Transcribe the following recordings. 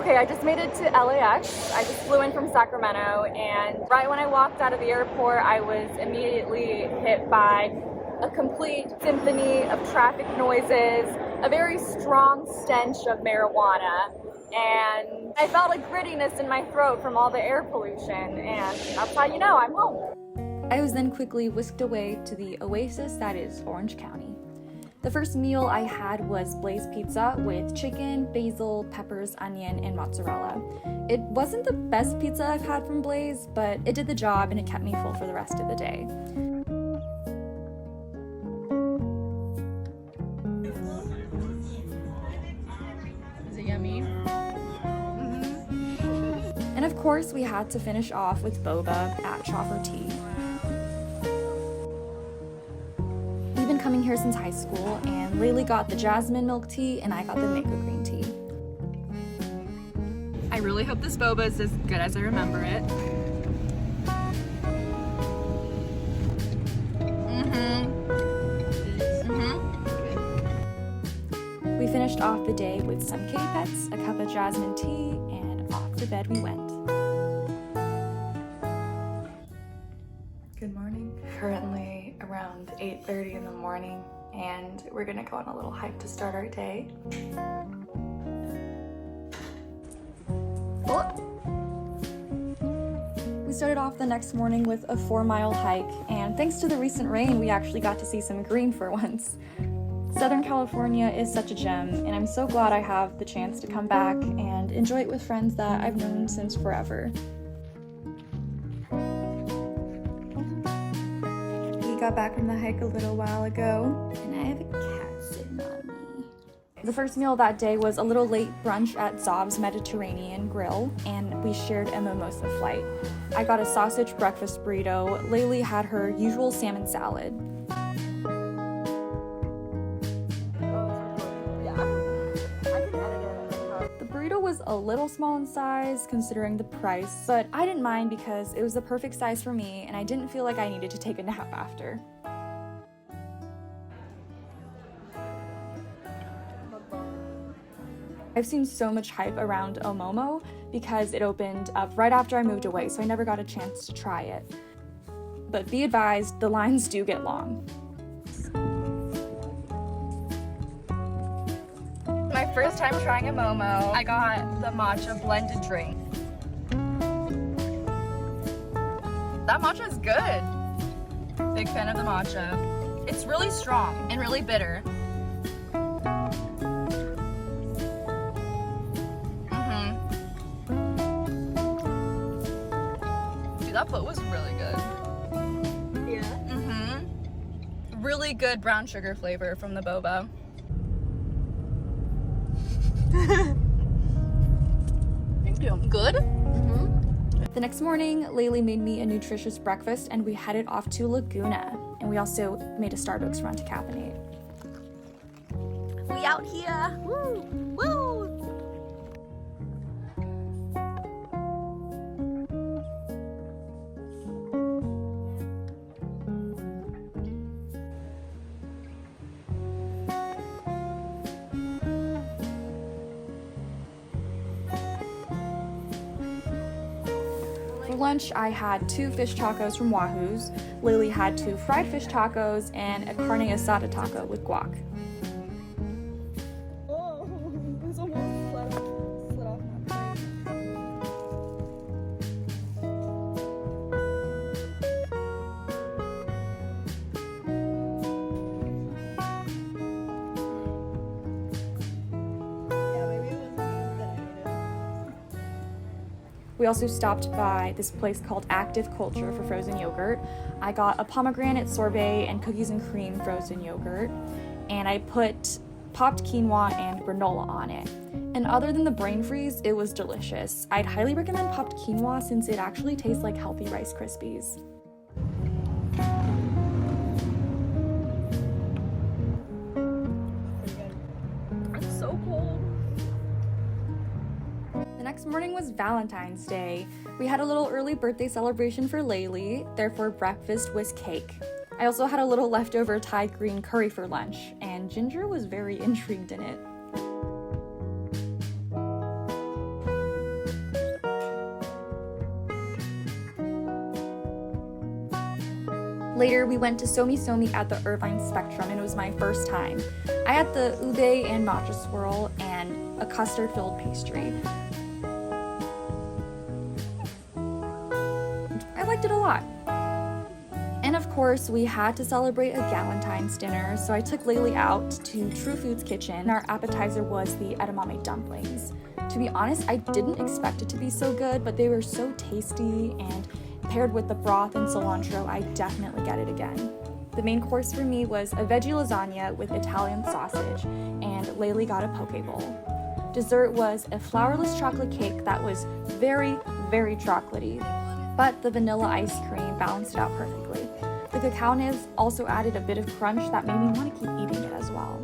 Okay, I just made it to LAX. I just flew in from Sacramento, and right when I walked out of the airport, I was immediately hit by a complete symphony of traffic noises, a very strong stench of marijuana, and I felt a grittiness in my throat from all the air pollution, and that's how you know I'm home. I was then quickly whisked away to the oasis that is Orange County. The first meal I had was Blaze pizza with chicken, basil, peppers, onion, and mozzarella. It wasn't the best pizza I've had from Blaze, but it did the job and it kept me full for the rest of the day. Is it yummy? And of course, we had to finish off with boba at Chopper Tea. We've been coming here since high school, and Laylee got the jasmine milk tea and I got the mango green tea. I really hope this boba is as good as I remember it. We finished off the day with some kitty pets, a cup of jasmine tea, and off to bed we went. Good morning. Currently around 8:30 in the morning, and we're gonna go on a little hike to start our day. We started off the next morning with a 4-mile hike, and thanks to the recent rain, we actually got to see some green for once. Southern California is such a gem, and I'm so glad I have the chance to come back and enjoy it with friends that I've known since forever. We got back from the hike a little while ago, and I have a cat sitting on me. The first meal that day was a little late brunch at Zob's Mediterranean Grill, and we shared a mimosa flight. I got a sausage breakfast burrito. Laylee had her usual salmon salad. The burrito was a little small in size considering the price, but I didn't mind because it was the perfect size for me and I didn't feel like I needed to take a nap after. I've seen so much hype around Omomo because it opened up right after I moved away, so I never got a chance to try it. But be advised, the lines do get long. My first time trying a Momo, I got the matcha blended drink. That matcha is good. Big fan of the matcha. It's really strong and really bitter. Dude, that boat was really good. Yeah? Really good brown sugar flavor from the boba. Thank you. Good? The next morning, Laylee made me a nutritious breakfast and we headed off to Laguna. And we also made a Starbucks run to caffeinate. We out here. Woo! Woo! For lunch, I had 2 fish tacos from Wahoo's. Laylee had 2 fried fish tacos and a carne asada taco with guac. Oh, this almost slid off my plate. We also stopped by this place called Active Culture for frozen yogurt. I got a pomegranate sorbet and cookies and cream frozen yogurt, and I put popped quinoa and granola on it. And other than the brain freeze, it was delicious. I'd highly recommend popped quinoa since it actually tastes like healthy Rice Krispies. It's so cold. The next morning was Valentine's Day. We had a little early birthday celebration for Laylee, therefore breakfast was cake. I also had a little leftover Thai green curry for lunch, and Ginger was very intrigued in it. Later, we went to Somi Somi at the Irvine Spectrum, and it was my first time. I had the ube and matcha swirl and a custard-filled pastry. I liked it a lot. And of course, we had to celebrate a Galentine's dinner, so I took Laylee out to True Food's kitchen. Our appetizer was the edamame dumplings. To be honest, I didn't expect it to be so good, but they were so tasty, and paired with the broth and cilantro, I definitely get it again. The main course for me was a veggie lasagna with Italian sausage, and Laylee got a poke bowl. Dessert was a flourless chocolate cake that was very, very chocolatey, but the vanilla ice cream balanced it out perfectly. The cacao nibs also added a bit of crunch that made me want to keep eating it as well.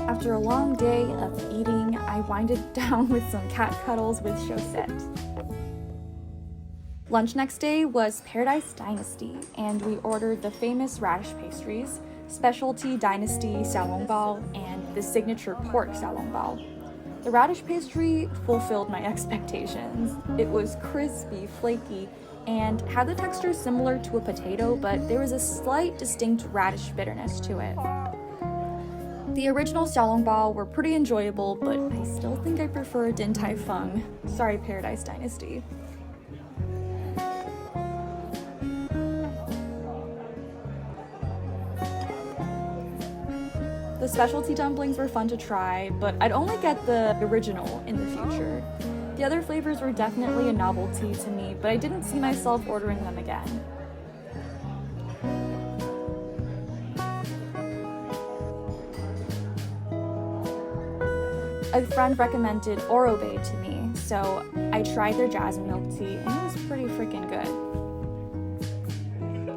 After a long day of eating, I winded down with some cat cuddles with Chaussette. Lunch next day was Paradise Dynasty, and we ordered the famous radish pastries, Specialty Dynasty xiaolongbao, and the signature pork xiaolongbao. The radish pastry fulfilled my expectations. It was crispy, flaky, and had the texture similar to a potato, but there was a slight distinct radish bitterness to it. The original xiaolongbao were pretty enjoyable, but I still think I prefer Din Tai Fung. Sorry, Paradise Dynasty. The specialty dumplings were fun to try, but I'd only get the original in the future. The other flavors were definitely a novelty to me, but I didn't see myself ordering them again. A friend recommended Orobe to me, so I tried their jasmine milk tea, and it was pretty freaking good.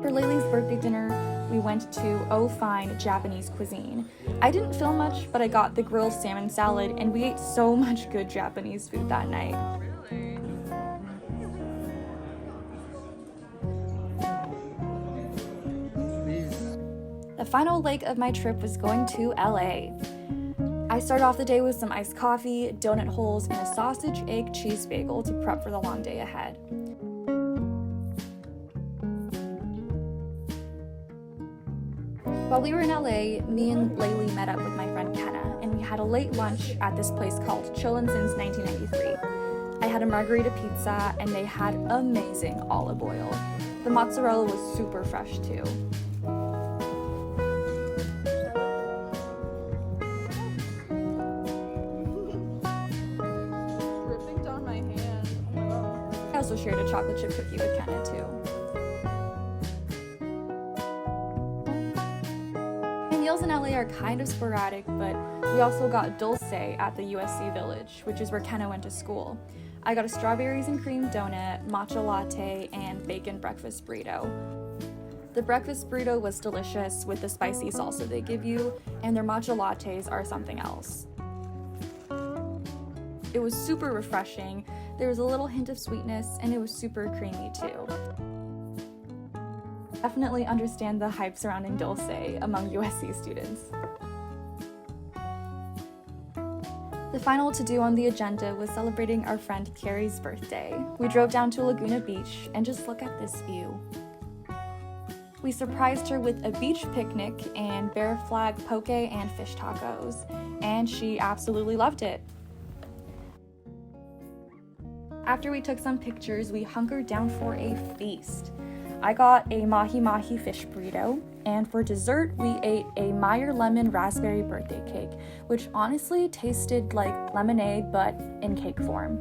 For Laylee's birthday dinner, we went to Oh Fine Japanese Cuisine. I didn't film much, but I got the grilled salmon salad, and we ate so much good Japanese food that night. The final leg of my trip was going to LA. I started off the day with some iced coffee, donut holes, and a sausage, egg, cheese bagel to prep for the long day ahead. While we were in LA, me and Laylee met up with my friend Kenna, and we had a late lunch at this place called Chillin' Since 1993. I had a margarita pizza, and they had amazing olive oil. The mozzarella was super fresh too. I also shared a chocolate chip cookie with Kenna too. My meals in LA are kind of sporadic, but we also got dulce at the USC Village, which is where Kenna went to school. I got a strawberries and cream donut, matcha latte, and bacon breakfast burrito. The breakfast burrito was delicious with the spicy salsa they give you, and their matcha lattes are something else. It was super refreshing. There was a little hint of sweetness, and it was super creamy too. Definitely understand the hype surrounding dulce among USC students. The final to-do on the agenda was celebrating our friend Carrie's birthday. We drove down to Laguna Beach, and just look at this view. We surprised her with a beach picnic and Bear Flag poke and fish tacos, and she absolutely loved it. After we took some pictures, we hunkered down for a feast. I got a mahi-mahi fish burrito, and for dessert, we ate a Meyer lemon raspberry birthday cake, which honestly tasted like lemonade, but in cake form.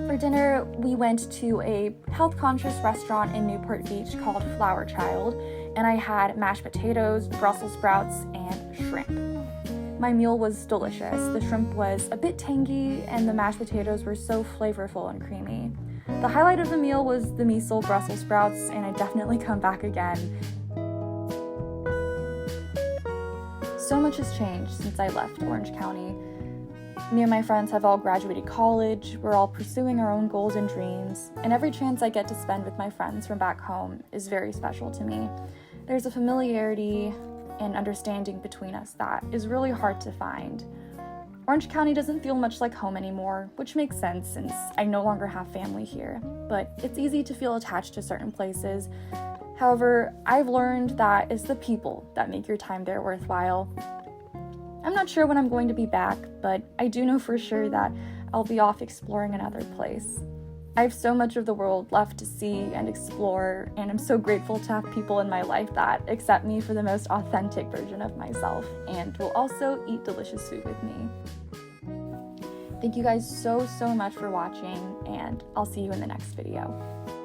For dinner, we went to a health-conscious restaurant in Newport Beach called Flower Child, and I had mashed potatoes, Brussels sprouts, and shrimp. My meal was delicious. The shrimp was a bit tangy, and the mashed potatoes were so flavorful and creamy. The highlight of the meal was the miso Brussels sprouts, and I'd definitely come back again. So much has changed since I left Orange County. Me and my friends have all graduated college, we're all pursuing our own goals and dreams, and every chance I get to spend with my friends from back home is very special to me. There's a familiarity and understanding between us that is really hard to find. Orange County doesn't feel much like home anymore, which makes sense since I no longer have family here, but it's easy to feel attached to certain places. However, I've learned that it's the people that make your time there worthwhile. I'm not sure when I'm going to be back, but I do know for sure that I'll be off exploring another place. I have so much of the world left to see and explore, and I'm so grateful to have people in my life that accept me for the most authentic version of myself and will also eat delicious food with me. Thank you guys so much for watching, and I'll see you in the next video.